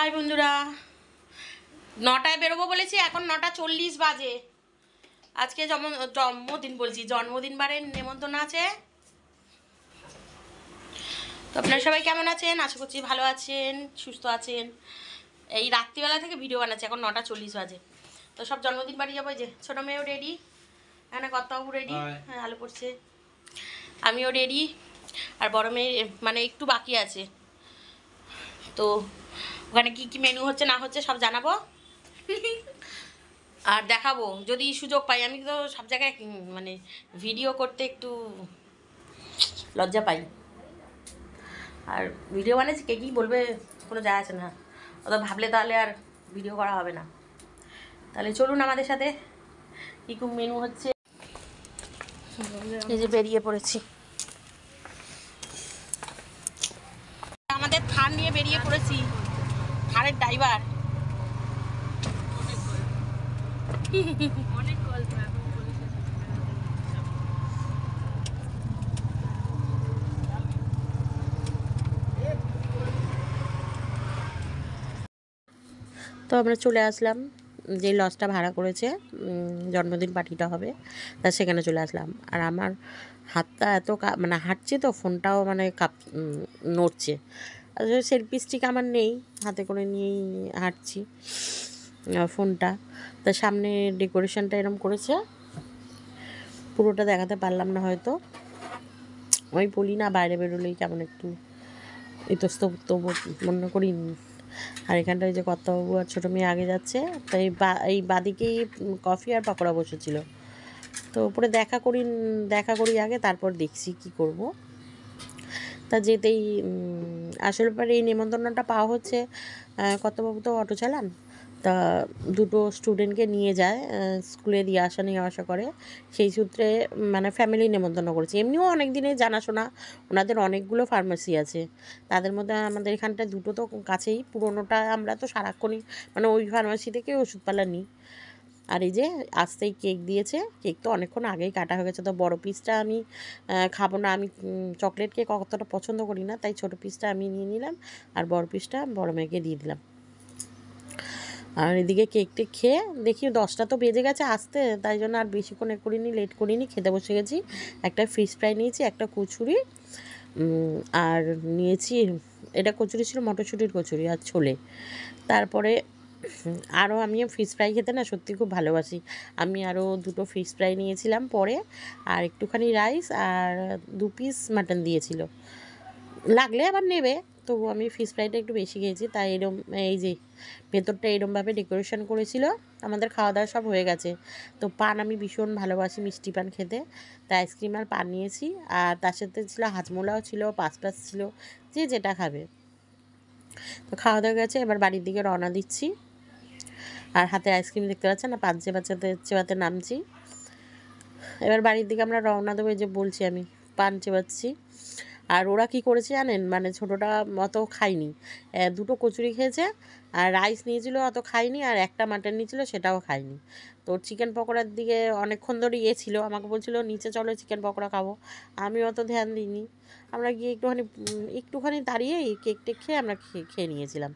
High বন্ধুরা, 9টায় বেরোবো বলেছি, এখন 9:40 বাজে। আজকে জন্মদিন বলছি, জন্মদিন বারের নেমন্তন্ন আছে। তো আপনারা সবাই কেমন আছেন? আশা করছি ভালো আছেন, সুস্থ আছেন। এই রাত্রিবেলা থেকে ভিডিও বানাচ্ছি, এখন 9:40 বাজে। তো সব জন্মদিন বাড়ি যাবো। যে ছোটো মেয়েও রেডি, এখানে কর্তাবাবু রেডি, হ্যাঁ আলো পড়ছে, আমিও রেডি। আর বড় মেয়ে মানে একটু বাকি আছে। তো ওখানে কি কি মেনু হচ্ছে না হচ্ছে সব জানাবো আর দেখাবো যদি সুযোগ পাই। আমি তো সব জায়গায় মানে ভিডিও করতে একটু লজ্জা পাই। আর ভিডিও বানাচ্ছি, কে কী বলবে কোনো যায় আসে না, অত ভাবলে তাহলে আর ভিডিও করা হবে না। তাহলে চলুন আমাদের সাথে, কী কী মেনু হচ্ছে। এই যে বেরিয়ে পড়েছি, আমাদের থার নিয়ে বেরিয়ে পড়েছি। থারের ড্রাইভার অনেক গল্প। তো আমরা চলে আসলাম, যে লজটা ভাড়া করেছে জন্মদিন পার্টিটা হবে, তা সেখানে চলে আসলাম। আর আমার হাতটা এত মানে হাঁটছে, তো ফোনটাও মানে নড়ছে। আসলে সেলফি স্টিক আমার নেই, হাতে করে নিয়েই হাঁটছি ফোনটা। তা সামনে ডেকোরেশনটা এরম করেছে, পুরোটা দেখাতে পারলাম না হয়তো। ওই বলি না, বাইরে বেরোলেই কেমন একটু ইতস্তত মনে করি। আর এখানটায় যে কর্তাবাবু আর ছোটো মেয়ে আগে যাচ্ছে, তো এই বাদিকেই কফি আর পকোড়া বসেছিল। তো উপরে দেখা করি আগে, তারপর দেখছি কি করব। তা যেতেই আসলে পরে এই নেমন্তন্নটা পাওয়া হচ্ছে, কর্তাবাবু তো অটো চালান, তা দুটো স্টুডেন্টকে নিয়ে যায় স্কুলে দিয়ে আসা নিয়ে আসা করে, সেই সূত্রে মানে ফ্যামিলি নেমন্তন্ন করেছে। এমনিও অনেক দিনে জানাশোনা, ওনাদের অনেকগুলো ফার্মেসি আছে, তাদের মধ্যে আমাদের এখানটায় দুটো তো কাছেই। পুরোনোটা আমরা তো সারাক্ষণই মানে ওই ফার্মেসি থেকে ওষুধপালা নিই। আর এই যে আসতেই কেক দিয়েছে, কেক তো অনেকক্ষণ আগেই কাটা হয়ে গেছে। তো বড় পিসটা আমি খাবো না, আমি চকলেট কেক অতটা পছন্দ করি না, তাই ছোটো পিসটা আমি নিয়ে নিলাম, আর বড় পিসটা বড় মেয়েকে দিয়ে দিলাম। আর এদিকে কেকটা খেয়ে দেখি 10টা তো বেজে গেছে আসতে, তাই জন্য আর বেশিক্ষণ লেট করিনি, খেতে বসে গেছি। একটা ফিশ ফ্রাই নিয়েছি, একটা কচুরি, আর নিয়েছি, এটা কচুরি ছিল মটরশুঁটির কচুরি আর ছোলে। তারপরে আরও আমি ফিশ ফ্রাই খেতে না সত্যি খুব ভালোবাসি, আমি আরও দুটো ফিশ ফ্রাই নিয়েছিলাম পরে, আর একটুখানি রাইস আর 2 পিস মাটন দিয়েছিল, লাগলে আবার নেবে। তবু আমি ফিশ ফ্রাইটা একটু বেশি খেয়েছি, তাই এরম এই যে ভেতরটা এরমভাবে ডেকোরেশন করেছিল। আমাদের খাওয়া দাওয়া সব হয়ে গেছে। তো পান আমি ভীষণ ভালোবাসি মিষ্টি পান খেতে, তাই আইসক্রিম আর পান নিয়েছি, আর তার সাথে ছিল হাজমোলাও ছিল, পাঁচ ছিল, যে যেটা খাবে। তো খাওয়া দাওয়া গেছে, এবার বাড়ির দিকে রওনা দিচ্ছি। আর হাতে আইসক্রিম দেখতে পাচ্ছেন না, পাঁচ চেবাতে নামছি। এবার বাড়ির দিকে আমরা রওনা দেবো, এই যে বলছি আমি পান চেবাচ্ছি। আর ওরা কি করেছে জানেন, মানে ছোটোটা অত খায়নি, দুটো কচুরি খেয়েছে, আর রাইস নিয়েছিল অত খায়নি, আর একটা মাটন নিয়েছিল সেটাও খায়নি। তো চিকেন পকোড়ার দিকে অনেকক্ষণ ধরে ছিল, আমাকে বলছিল নিচে চলো চিকেন পকোড়া খাবো, আমি অত ধ্যান দিইনি। আমরা গিয়ে একটুখানি দাঁড়িয়ে কেক টেক খেয়ে আমরা খেয়ে নিয়েছিলাম।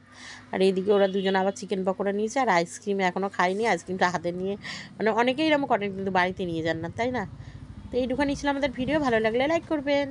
আর এইদিকে ওরা দুজন আবার চিকেন পকোড়া নিয়েছে, আর আইসক্রিম এখনও খায়নি, আইসক্রিমটা হাতে নিয়ে মানে অনেকেই এরকম করেন কিন্তু বাড়িতে নিয়ে যান না, তাই না? তো এইটুখানি ছিল আমাদের ভিডিও, ভালো লাগলে লাইক করবেন।